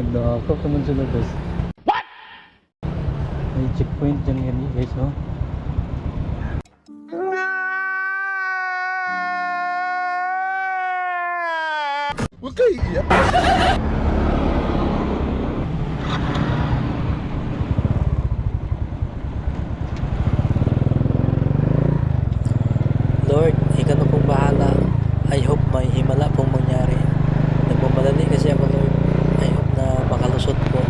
Dako ka man sunod guys. What? May checkpoint dyan yan guys oh. Okay. Lord, ikaw na pong bahala. I hope may himala pong mangyari. Nagmamadali kasi ako, Lord. I hope na makalusot po.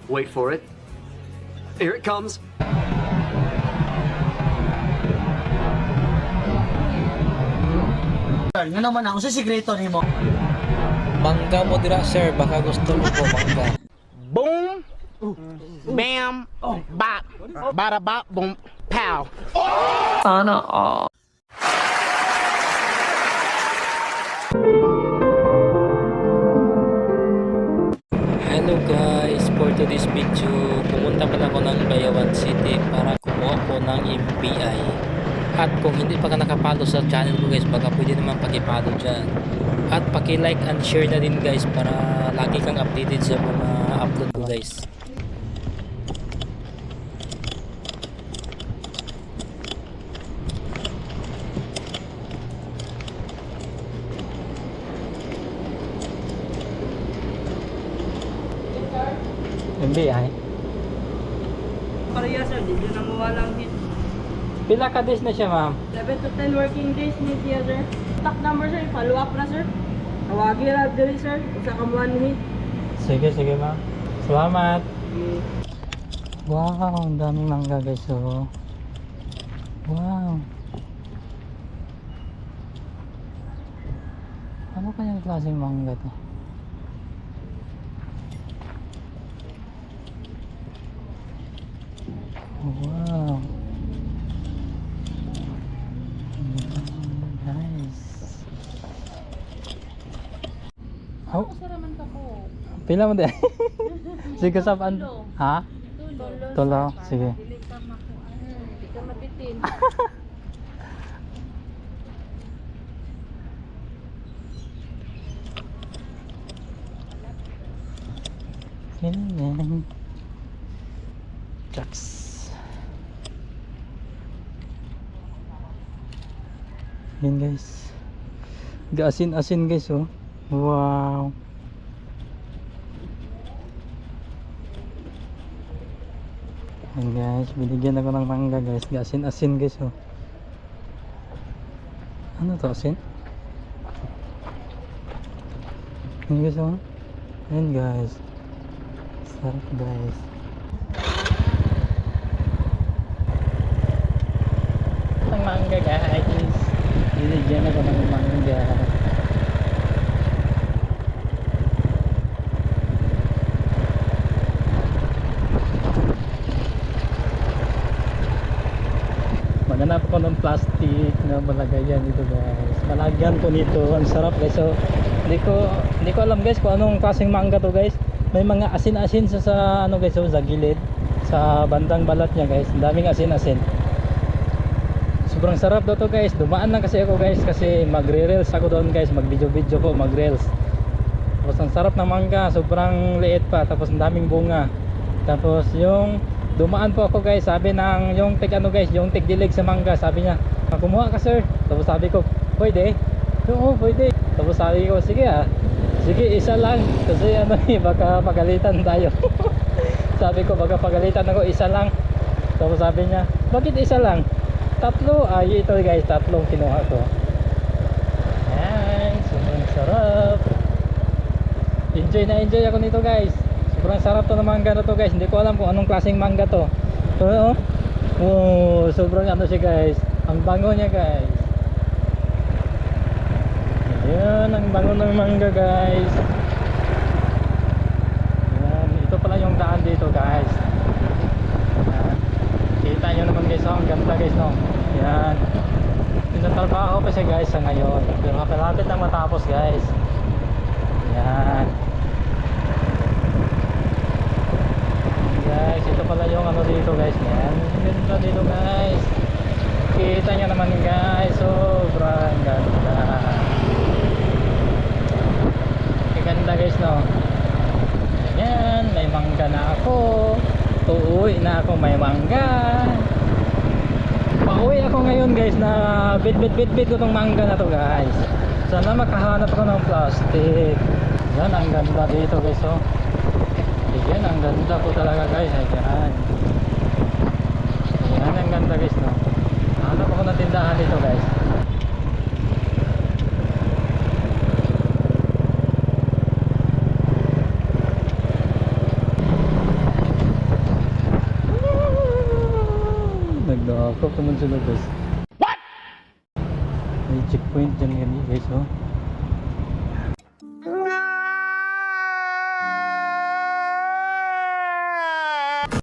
Wait for it. Here it comes. Nga naman ako sa sikreto ni mo. Mangga mo dira, sir. Baka gusto mo po, mangga. Boom, bam, bop, bada bop, boom, pow. Sana all. Hello guys, for today's video, pumunta pala ako ng Bayawan City para kumuha po ng MPI. At kung hindi pa ka nakapalo sa channel ko guys, baka pwede naman pag-follow dyan. At paki-like and share na din guys para lagi kang updated sa mga upload ko guys. MBI. Pareha sir, di na mawalang hit. Pila ka days na siya ma'am? 7 to 10 working days ni siya sir. Stock number sir, follow up na sir. Tawagi lang diri sir, usa ka man hit. Sige ma'am. Salamat. Wow, ang daming mangga guys oh. Wow. Ano kayang klaseng mangga to? Wow. Nice. Oh. Pila mo din? Sige saban. Ha? Tulo. Sige. Dili ka makuan. Di ka mabitin. Yan. Chucks. Yan guys. Gaasin-asin guys oh. Wow. Yan guys, binigyan ako ng mangga guys. Gaasin-asin guys oh. Ano to asin? Yan guys oh. Yan guys. Sarap guys. Ang mangga guys. Binigyan ako ng mangga. Maghanap ko ng plastic na malagayan dito guys. Malagyan ko nito. Ang sarap guys. So hindi ko alam guys kung anong klaseng mangga to guys. May mga asin-asin sa ano guys, so, sa gilid, sa bandang balat niya guys. Ang daming asin-asin. Sobrang sarap daw to guys. Dumaan lang kasi ako guys kasi magre-reels ako doon guys. Mag-video-video ko, mag-reels. Tapos ang sarap ng mangga, sobrang liit pa. Tapos ang daming bunga. Tapos yung dumaan po ako guys, sabi ng yung tig ano guys, yung tig dilig sa mangga, sabi niya, kumuha ka sir. Tapos sabi ko, pwede? Oo, pwede. Tapos sabi ko, sige ah. Sige, isa lang. Kasi ano baka pagalitan tayo. Sabi ko, baka pagalitan ako, isa lang. Tapos sabi niya, bakit isa lang? Tatlo. Ay, ito guys, tatlong kinuha ko. Ayan, sobrang sarap. Enjoy na enjoy ako nito guys. Sobrang sarap to ng mangga na to guys. Hindi ko alam kung anong klaseng mangga to. So, oh, sobrang ano siya guys. Ang bango niya guys. Ayan, ang bango ng mangga guys. Ayan, ito pala yung daan dito guys. Ayan. Kita nyo naman guys, oh, ang ganda guys no. Ayan. Tinatrabaho pa siya guys sa ngayon. Pero malapit na matapos guys. Ayan. Guys, ito pala yung ano dito guys. Ayan, ganda dito guys. Kita nyo naman guys, sobrang ganda. pauwi na ako may mangga. Pauwi ako ngayon guys na bit ko tong mangga na to guys. Sana makahanap ako ng plastic. Yan ang ganda dito guys oh. Yan ang ganda po talaga guys. Ayan. Yan ang ganda guys no. Hanap ako ng tindahan dito guys. Nagdakop naman sila guys. What? May checkpoint dyan gani guys oh.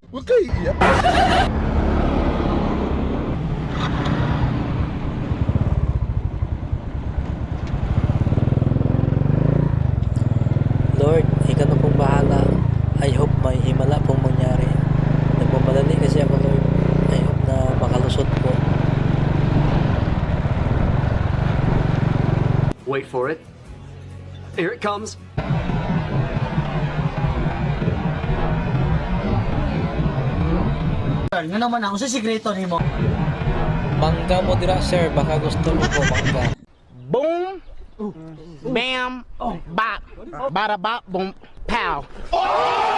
Huwag kayo iiyak. Lord, ikaw na pong bahala. I hope may himala pong mangyari. Nagmamadali kasi ako, Lord. I hope na makalusot po. Wait for it. Here it comes. Nga naman ako sa sikreto ni mo. Mangga mo dira, sir. Baka gusto mo po mangga. Boom, bam, bop, bada bop, boom, pow.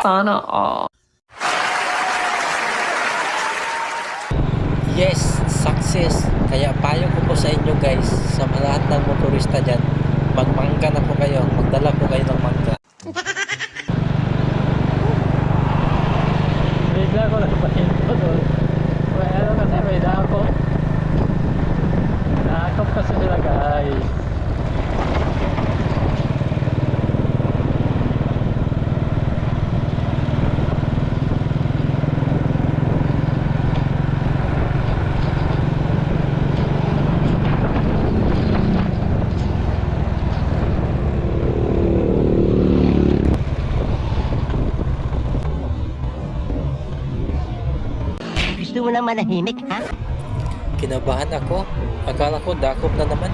Sana all. Yes, success. Kaya payo ko po sa inyo guys, sa lahat ng motorista dyan, magmangga na po kayo. Magdala po kayo ng mangga. Bigla ko lang pahinto doon. Well, kasi may dakop. Dakop kasi sila guys. Gusto mo na manahimik, ha? Kinabahan ako. Akala ko dakop na naman.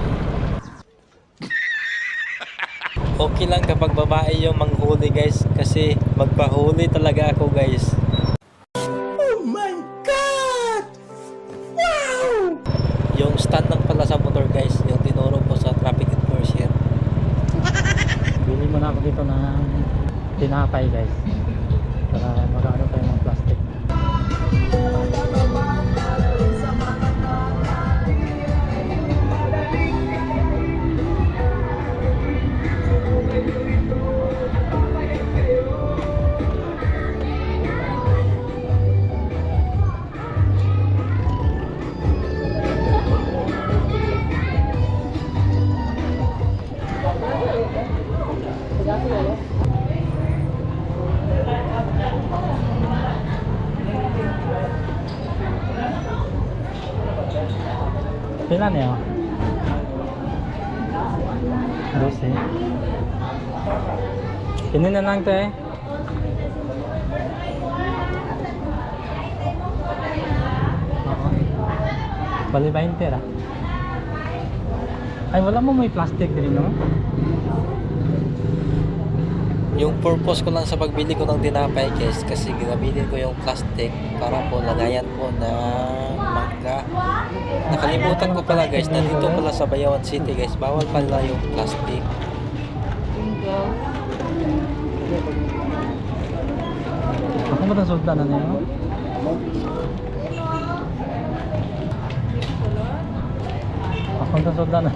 Okay lang kapag babae yung manghuli guys, kasi magpahuli talaga ako guys. Oh my God! Wow! Yung stand lang pala sa motor guys, yung tinuro ko sa traffic enforcer. Bili mo na ako dito ng tinapay guys. Para magkano tayo ng plastic. Kailan niya? 12. Kinin na lang te. Oo. Bali 20 ra. Ay wala mo may plastic din no? Yung purpose ko lang sa pagbili ko ng tinapay guys, kasi ginamitin ko yung plastic para po lagayan po na mangga. Nakalimutan ko pala guys, na dito pala sa Bayawan City guys, bawal pala yung plastic. Ako mo tang sultan na niyo? Ako tang sultan na.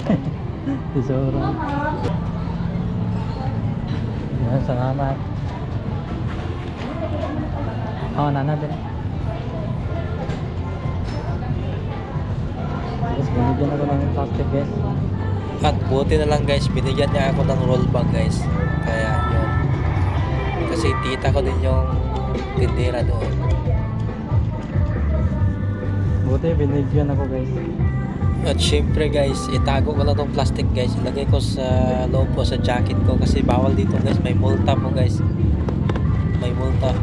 Tesoro. Yan, salamat. Nana din. Guys, binigyan ako ng plastic guys. At buti na lang guys, binigyan niya ako ng roll bag guys. Kaya yun. Kasi tita ko din yung tindera doon. Buti binigyan ako guys. At syempre guys, itago ko lang tong plastic guys. Ilagay ko sa loob ko sa jacket ko kasi bawal dito guys. May multa po guys. May multa.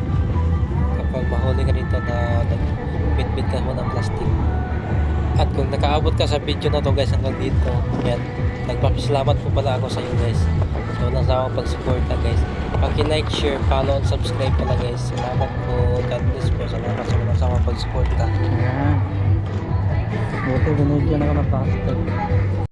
Kapag mahuli ka dito na nagbitbit ka mo ng plastic. At kung nakaabot ka sa video na to guys hanggang dito, yan. Nagpapasalamat po pala ako sa inyo guys. So walang sawang pag-suporta guys. Paki-like, share, follow, and subscribe pala guys. Salamat po. God bless po. Salamat. pagsuporta. Ayan. Buti binigyan ako ng plastic.